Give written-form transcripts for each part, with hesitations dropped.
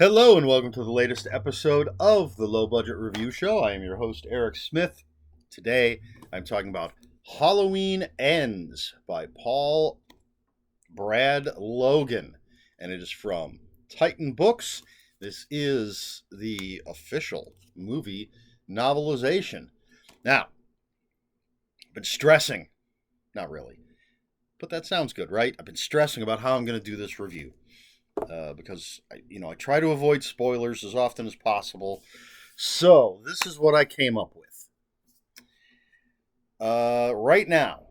Hello and welcome to the latest episode of the Low Budget Review Show. I am your host, Eric Smith. Today, I'm talking about Halloween Ends by Paul Brad Logan, and it is from Titan Books. This is the official movie novelization. Now, I've been stressing, not really, but that sounds good, right? I've been stressing about how I'm going to do this review. Because I try to avoid spoilers as often as possible. So this is what I came up with. Right now,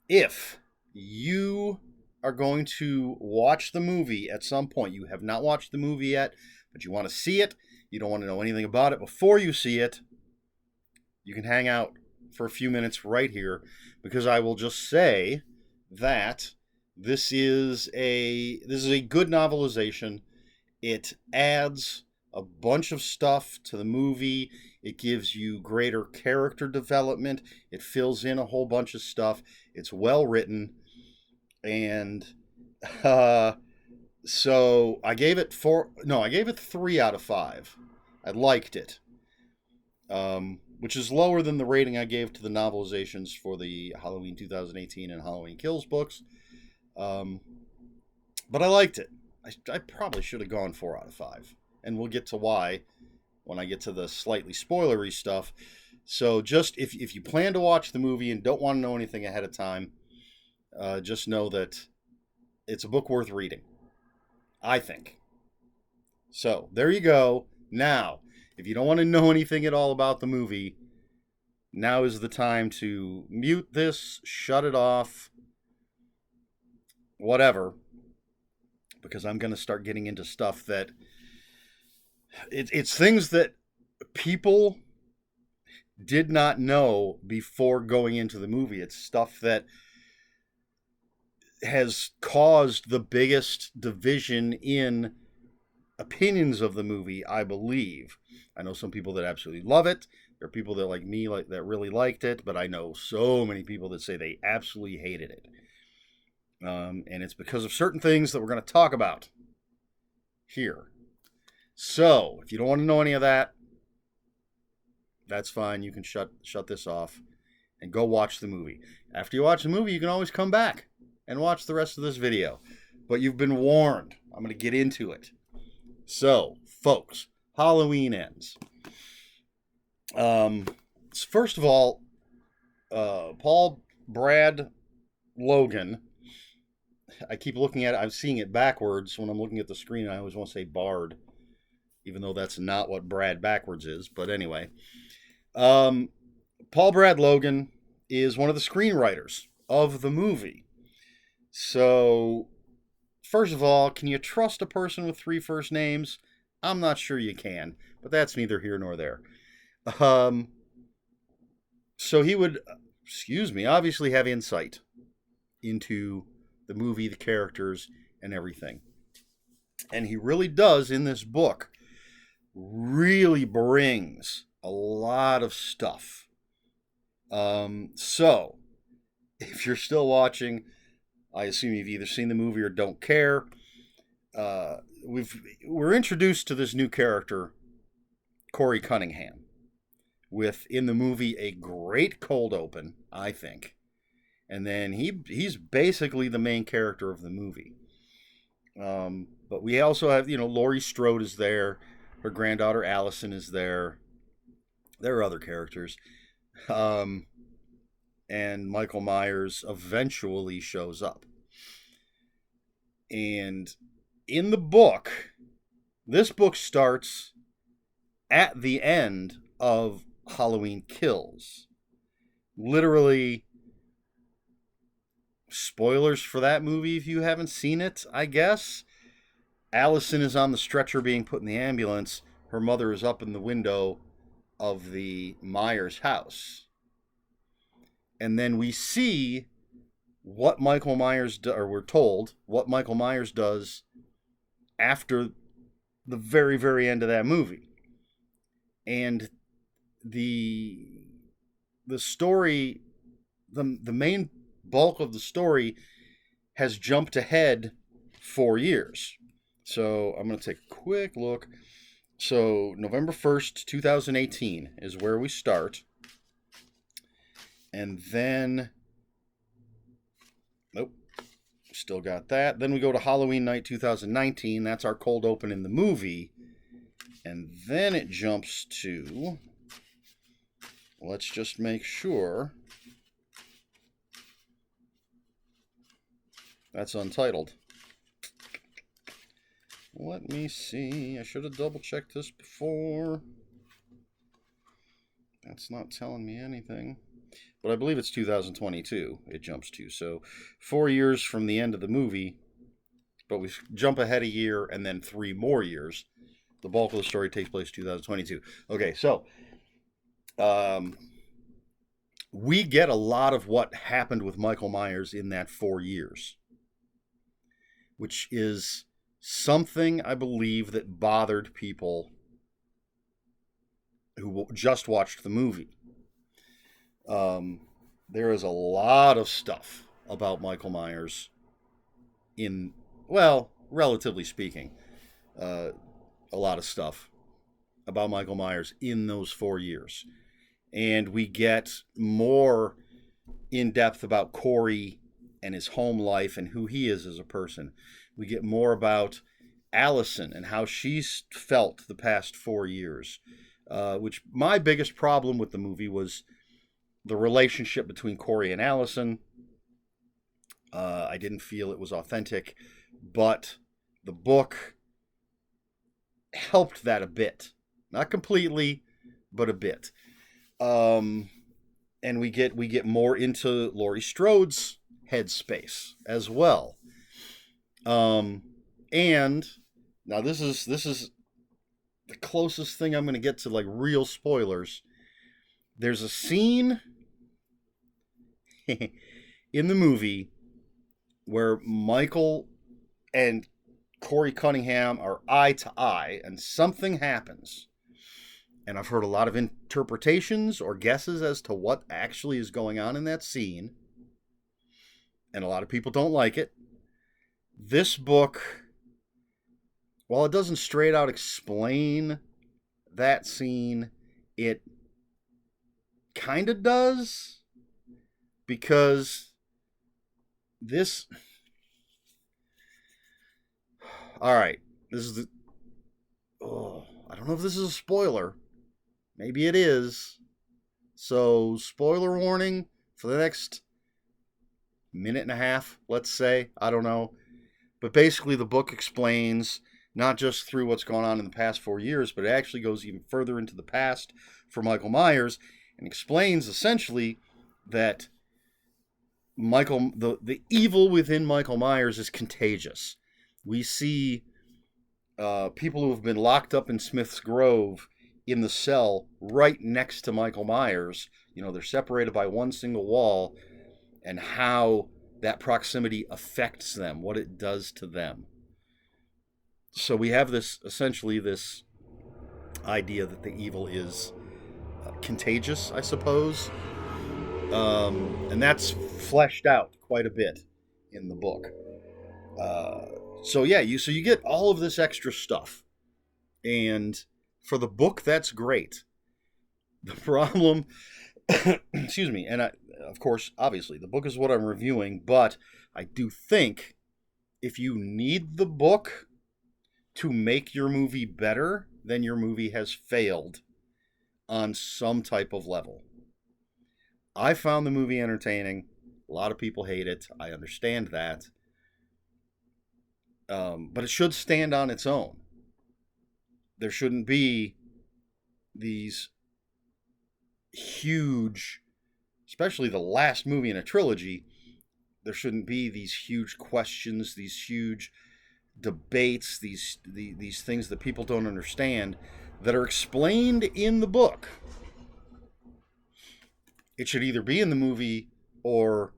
if you are going to watch the movie at some point, you have not watched the movie yet, but you want to see it, you don't want to know anything about it before you see it, you can hang out for a few minutes right here, because I will just say that this is a good novelization. It adds a bunch of stuff to the movie. It gives you greater character development. It fills in a whole bunch of stuff. It's well written, and so I gave it 3 out of 5. I liked it, which is lower than the rating I gave to the novelizations for the Halloween 2018 and Halloween Kills books. But I liked it. I probably should have gone 4 out of 5. And we'll get to why when I get to the slightly spoilery stuff. So just if you plan to watch the movie and don't want to know anything ahead of time, just know that it's a book worth reading, I think. So there you go. Now, if you don't want to know anything at all about the movie, now is the time to mute this, shut it off, whatever, because I'm going to start getting into stuff that it's things that people did not know before going into the movie. It's stuff that has caused the biggest division in opinions of the movie, I believe. I know some people that absolutely love it. There are people that, like me, that really liked it, but I know so many people that say they absolutely hated it. And it's because of certain things that we're going to talk about here. So, if you don't want to know any of that, that's fine. You can shut this off and go watch the movie. After you watch the movie, you can always come back and watch the rest of this video. But you've been warned. I'm going to get into it. So, folks, Halloween Ends. First of all, Paul Brad Logan. I keep looking at it. I'm seeing it backwards when I'm looking at the screen. I always want to say Bard, even though that's not what Brad backwards is. But anyway, Paul Brad Logan is one of the screenwriters of the movie. So, first of all, can you trust a person with 3 first names? I'm not sure you can, but that's neither here nor there. So he would, obviously have insight into the movie, the characters, and everything. And he really does, in this book, really brings a lot of stuff. So, if you're still watching, I assume you've either seen the movie or don't care. We're introduced to this new character, Corey Cunningham, with, in the movie, a great cold open, I think. And then he's basically the main character of the movie. But we also have, Laurie Strode is there. Her granddaughter Allison is there. There are other characters. And Michael Myers eventually shows up. And in the book, this book starts at the end of Halloween Kills. Literally, spoilers for that movie if you haven't seen it, I guess. Allison is on the stretcher being put in the ambulance. Her mother is up in the window of the Myers house. And then we see what Michael Myers or we're told what Michael Myers does after the very, very end of that movie. And the story, the main bulk of the story has jumped ahead 4 years. So I'm going to take a quick look. So November 1st, 2018 is where we start. And then, nope, still got that. Then we go to Halloween night 2019. That's our cold open in the movie. And then it jumps to, let's just make sure. That's untitled. Let me see. I should have double checked this before. That's not telling me anything. But I believe it's 2022 it jumps to. So 4 years from the end of the movie, but we jump ahead a year and then 3 more years. The bulk of the story takes place 2022. Okay, so we get a lot of what happened with Michael Myers in that 4 years, which is something I believe that bothered people who just watched the movie. There is a lot of stuff about Michael Myers in, well, relatively speaking, a lot of stuff about Michael Myers in those 4 years. And we get more in depth about Corey and his home life and who he is as a person. We get more about Allison and how she's felt the past 4 years. Which my biggest problem with the movie was the relationship between Corey and Allison. I didn't feel it was authentic, but the book helped that a bit. Not completely, but a bit. And we get more into Laurie Strode's headspace as well. And now this is the closest thing I'm going to get to like real spoilers. There's a scene in the movie where Michael and Corey Cunningham are eye to eye, and something happens. And I've heard a lot of interpretations or guesses as to what actually is going on in that scene. And a lot of people don't like it. This book, while it doesn't straight out explain that scene, it kind of does. Because this... Alright, this is the... Oh, I don't know if this is a spoiler. Maybe it is. So, spoiler warning for the next minute and a half, let's say. I don't know. But basically, the book explains, not just through what's gone on in the past 4 years, but it actually goes even further into the past for Michael Myers and explains essentially that the evil within Michael Myers is contagious. We see people who have been locked up in Smith's Grove in the cell right next to Michael Myers. You know, they're separated by one single wall, and how that proximity affects them, what it does to them. So we have this idea that the evil is contagious, I suppose. And that's fleshed out quite a bit in the book. So you get all of this extra stuff. And for the book, that's great. The problem, excuse me, and of course, obviously, the book is what I'm reviewing, but I do think if you need the book to make your movie better, then your movie has failed on some type of level. I found the movie entertaining. A lot of people hate it. I understand that. But it should stand on its own. There shouldn't be these huge, especially the last movie in a trilogy, there shouldn't be these huge questions, these huge debates, these things that people don't understand that are explained in the book. It should either be in the movie or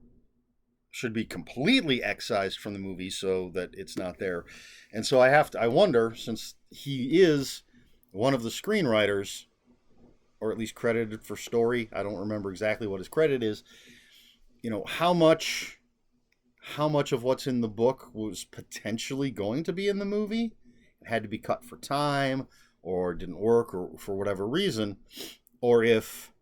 should be completely excised from the movie so that it's not there. And so I wonder, since he is one of the screenwriters, or at least credited for story, I don't remember exactly what his credit is, you know, how much of what's in the book was potentially going to be in the movie. had to be cut for time or didn't work or for whatever reason, or if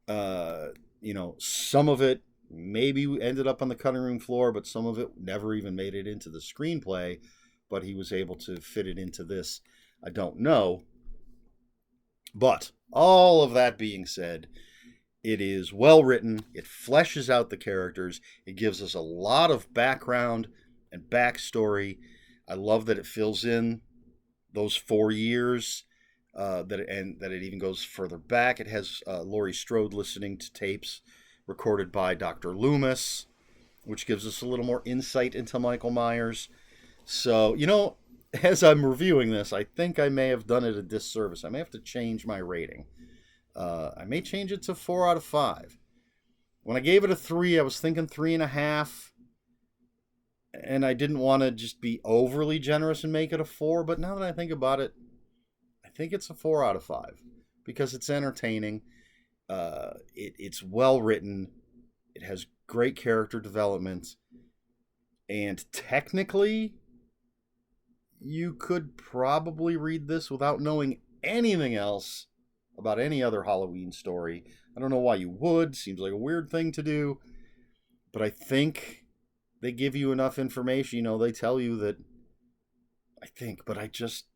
some of it maybe ended up on the cutting room floor, but some of it never even made it into the screenplay, but he was able to fit it into this. I don't know. But all of that being said, it is well written. It fleshes out the characters. It gives us a lot of background and backstory. I love that it fills in those 4 years, that it even goes further back. It has Laurie Strode listening to tapes recorded by Dr. Loomis, which gives us a little more insight into Michael Myers. So, as I'm reviewing this, I think I may have done it a disservice. I may have to change my rating. I may change it to 4 out of 5. When I gave it a 3, I was thinking 3.5. And I didn't want to just be overly generous and make it a 4. But now that I think about it, I think it's a 4 out of 5. Because it's entertaining. It's well written. It has great character development. And technically, you could probably read this without knowing anything else about any other Halloween story. I don't know why you would. Seems like a weird thing to do. But I think they give you enough information. They tell you that, I think, but I just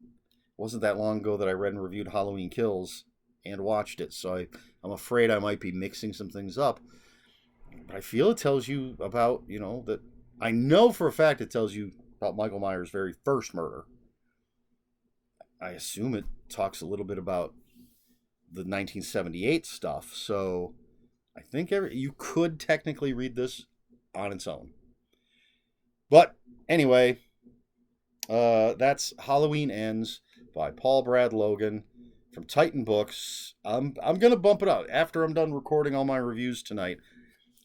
wasn't that long ago that I read and reviewed Halloween Kills and watched it. So I'm afraid I might be mixing some things up. But I feel it tells you about, that I know for a fact it tells you about Michael Myers' very first murder. I assume it talks a little bit about the 1978 stuff. So I think you could technically read this on its own. But anyway, that's Halloween Ends by Paul Brad Logan from Titan Books. I'm going to bump it up. After I'm done recording all my reviews tonight,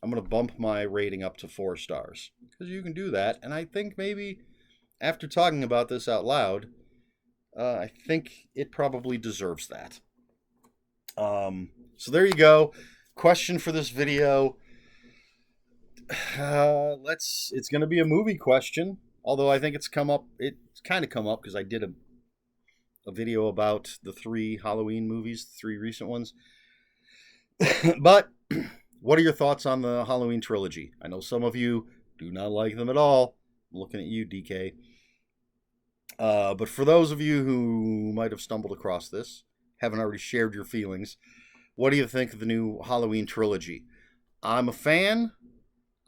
I'm going to bump my rating up to 4 stars. Because you can do that. And I think maybe after talking about this out loud, I think it probably deserves that. So there you go. Question for this video. It's going to be a movie question. Although I think it's kind of come up because I did a video about the 3 Halloween movies, the 3 recent ones. But what are your thoughts on the Halloween trilogy? I know some of you do not like them at all. I'm looking at you, DK. But for those of you who might have stumbled across this, haven't already shared your feelings, what do you think of the new Halloween trilogy? I'm a fan.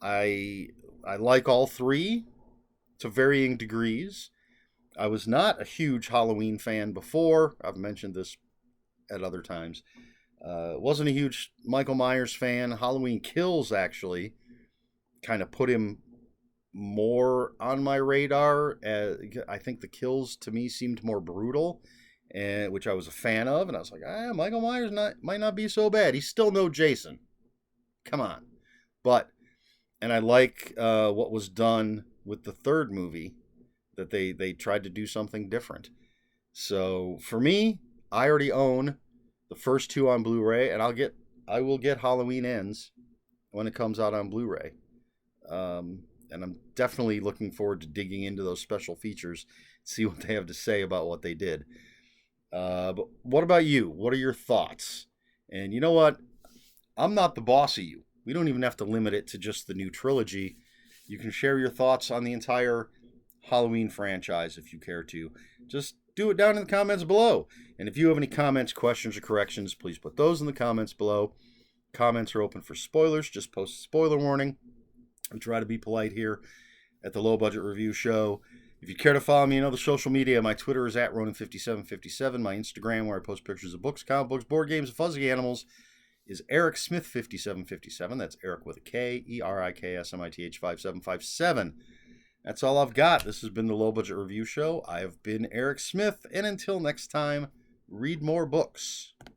I like all 3 to varying degrees. I was not a huge Halloween fan before. I've mentioned this at other times. Wasn't a huge Michael Myers fan. Halloween Kills actually kind of put him more on my radar. I think the kills to me seemed more brutal, which I was a fan of, and I was like, Michael Myers might not be so bad. He's still no Jason. Come on. And I like what was done with the 3rd movie, that they tried to do something different. So for me, I already own the first 2 on Blu-ray, and I will get Halloween Ends when it comes out on Blu-ray. And I'm definitely looking forward to digging into those special features, see what they have to say about what they did. But what about you? What are your thoughts? And you know what? I'm not the boss of you. We don't even have to limit it to just the new trilogy. You can share your thoughts on the entire Halloween franchise if you care to. Just do it down in the comments below. And if you have any comments, questions, or corrections, please put those in the comments below. Comments are open for spoilers. Just post a spoiler warning. We try to be polite here at the Low Budget Review Show. If you care to follow me on other social media, my Twitter is at Ronan5757. My Instagram, where I post pictures of books, comic books, board games, and fuzzy animals, is Eric Smith 5757. That's Eric with a K, ERIKSMITH 5757. That's all I've got. This has been the Low Budget Review Show. I have been Eric Smith, and until next time, read more books.